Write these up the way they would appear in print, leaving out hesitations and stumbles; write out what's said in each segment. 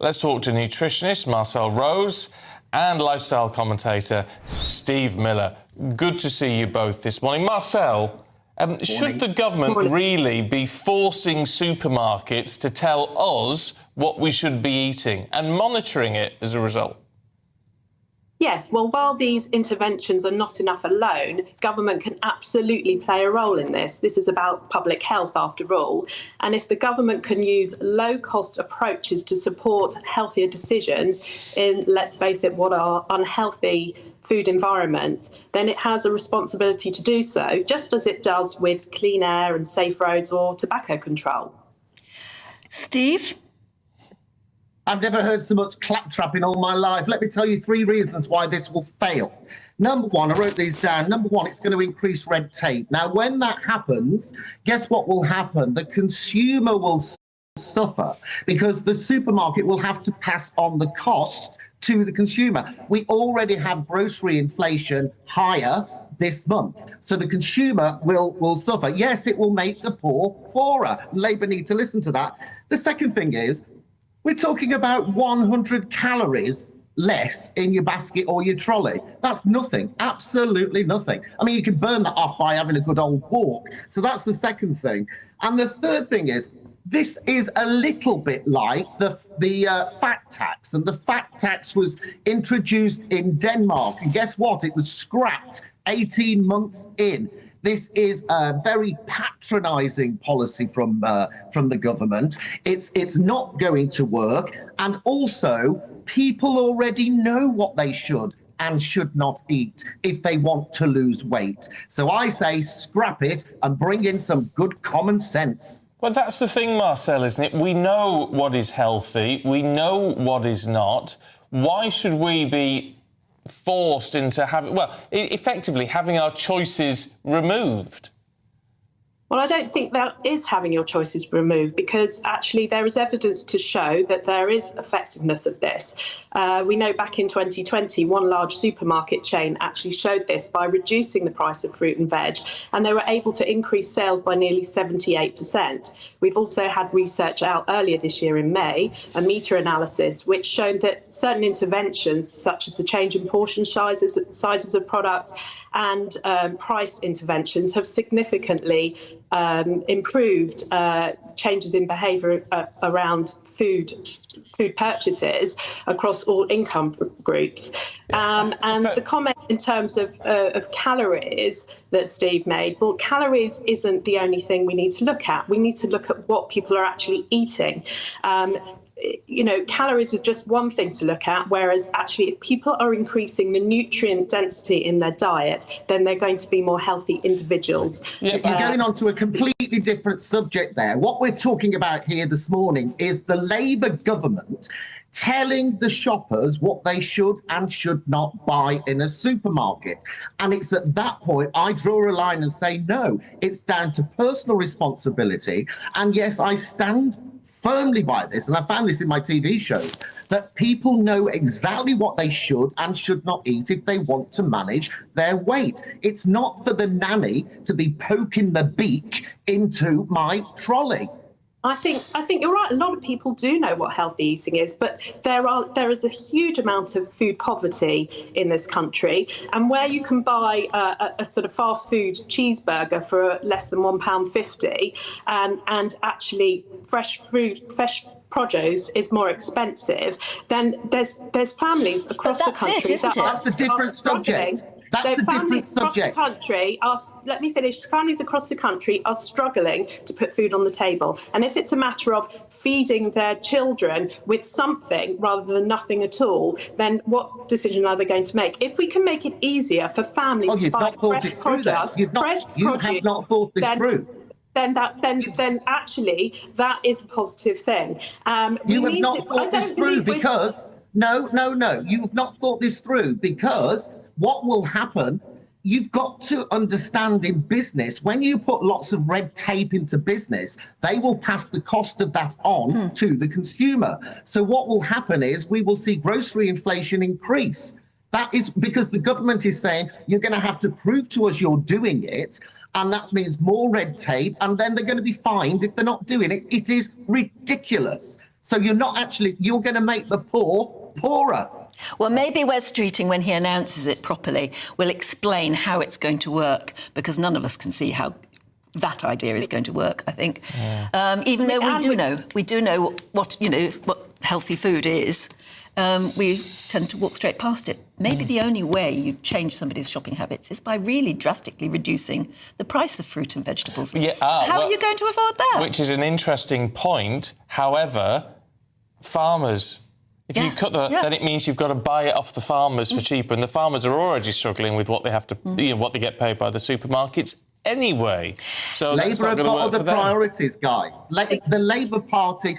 Let's talk to nutritionist Marcelle Rose and lifestyle commentator Steve Miller. Good to see you both this morning. Marcelle, should the government really be forcing supermarkets to tell us what we should be eating and monitoring it as a result? Yes, well, while these interventions are not enough alone, government can absolutely play a role in this. This is about public health, after all. And if the government can use low-cost approaches to support healthier decisions in, let's face it, what are unhealthy food environments, then it has a responsibility to do so, just as it does with clean air and safe roads or tobacco control. Steve? I've never heard so much claptrap in all my life. Let me tell you 3 reasons why this will fail. Number one, I wrote these down. Number one, it's going to increase red tape. Now, when that happens, guess what will happen? The consumer will suffer because the supermarket will have to pass on the cost to the consumer. We already have grocery inflation higher this month. So the consumer will suffer. Yes, it will make the poor poorer. Labour need to listen to that. The second thing is, we're talking about 100 calories less in your basket or your trolley. That's nothing, absolutely nothing. I mean, you can burn that off by having a good old walk. So that's the second thing. And the third thing is, this is a little bit like the fat tax. And the fat tax was introduced in Denmark. And guess what? It was scrapped 18 months in. This is a very patronising policy from the government. It's not going to work. And also, people already know what they should and should not eat if they want to lose weight. So I say scrap it and bring in some good common sense. Well, that's the thing, Marcelle, isn't it? We know what is healthy. We know what is not. Why should we be forced into having, well, effectively having our choices removed? Well, I don't think that is having your choices removed, because actually there is evidence to show that there is effectiveness of this. We know back in 2020, one large supermarket chain actually showed this by reducing the price of fruit and veg, and they were able to increase sales by nearly 78%. We've also had research out earlier this year in May, a meta-analysis, which showed that certain interventions, such as the change in portion sizes of products and price interventions, have significantly improved changes in behaviour around food purchases across all income groups. And the comment in terms of calories that Steve made, well, calories isn't the only thing we need to look at. We need to look at what people are actually eating. You know, calories is just one thing to look at, whereas actually if people are increasing the nutrient density in their diet, then they're going to be more healthy individuals. Yeah, you're going on to a completely different subject there. What we're talking about here this morning is the Labour government telling the shoppers what they should and should not buy in a supermarket. And it's at that point I draw a line and say, no, it's down to personal responsibility. And yes, I stand firmly by this, and I found this in my TV shows, that people know exactly what they should and should not eat if they want to manage their weight. It's not for the nanny to be poking the beak into my trolley. I think you're right. A lot of people do know what healthy eating is, but there is a huge amount of food poverty in this country, and where you can buy a sort of fast food cheeseburger for less than £1.50, and actually fresh produce is more expensive, then there's families across the country That's a different subject. That's a different subject. Let me finish. Families across the country are struggling to put food on the table. And if it's a matter of feeding their children with something rather than nothing at all, then what decision are they going to make? If we can make it easier for families to buy fresh produce, you have not thought this through. Then actually that is a positive thing. You have not thought this through because no. You have not thought this through because what will happen, you've got to understand in business, when you put lots of red tape into business, they will pass the cost of that on to the consumer. So what will happen is we will see grocery inflation increase. That is because the government is saying you're going to have to prove to us you're doing it. And that means more red tape, and then they're going to be fined if they're not doing it. It is ridiculous. So you're going to make the poor poorer. Well, maybe Wes Streeting, when he announces it properly, will explain how it's going to work, because none of us can see how that idea is going to work, I think. Yeah. Even though we do know what healthy food is, we tend to walk straight past it. Maybe the only way you change somebody's shopping habits is by really drastically reducing the price of fruit and vegetables. Yeah, how are you going to afford that? Which is an interesting point. However, farmers... If you cut then it means you've got to buy it off the farmers for cheaper, and the farmers are already struggling with what they have to, what they get paid by the supermarkets anyway. So Labour are part of the priorities, guys. The Labour Party,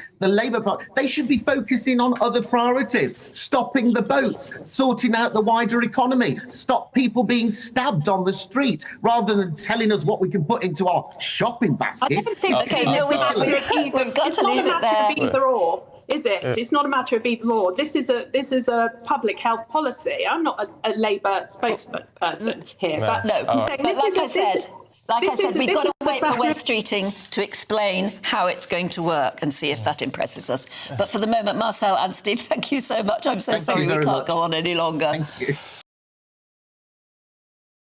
they should be focusing on other priorities: stopping the boats, sorting out the wider economy, stop people being stabbed on the street, rather than telling us what we can put into our shopping basket. I don't think we've got to leave it there. Either or. Is it? It's not a matter of either or. This is a public health policy. I'm not a Labour spokesperson here, but like I said, we've got to wait for Wes Streeting to explain how it's going to work and see if that impresses us. But for the moment, Marcelle and Steve, thank you so much. I'm so sorry we can't go on any longer. Thank you.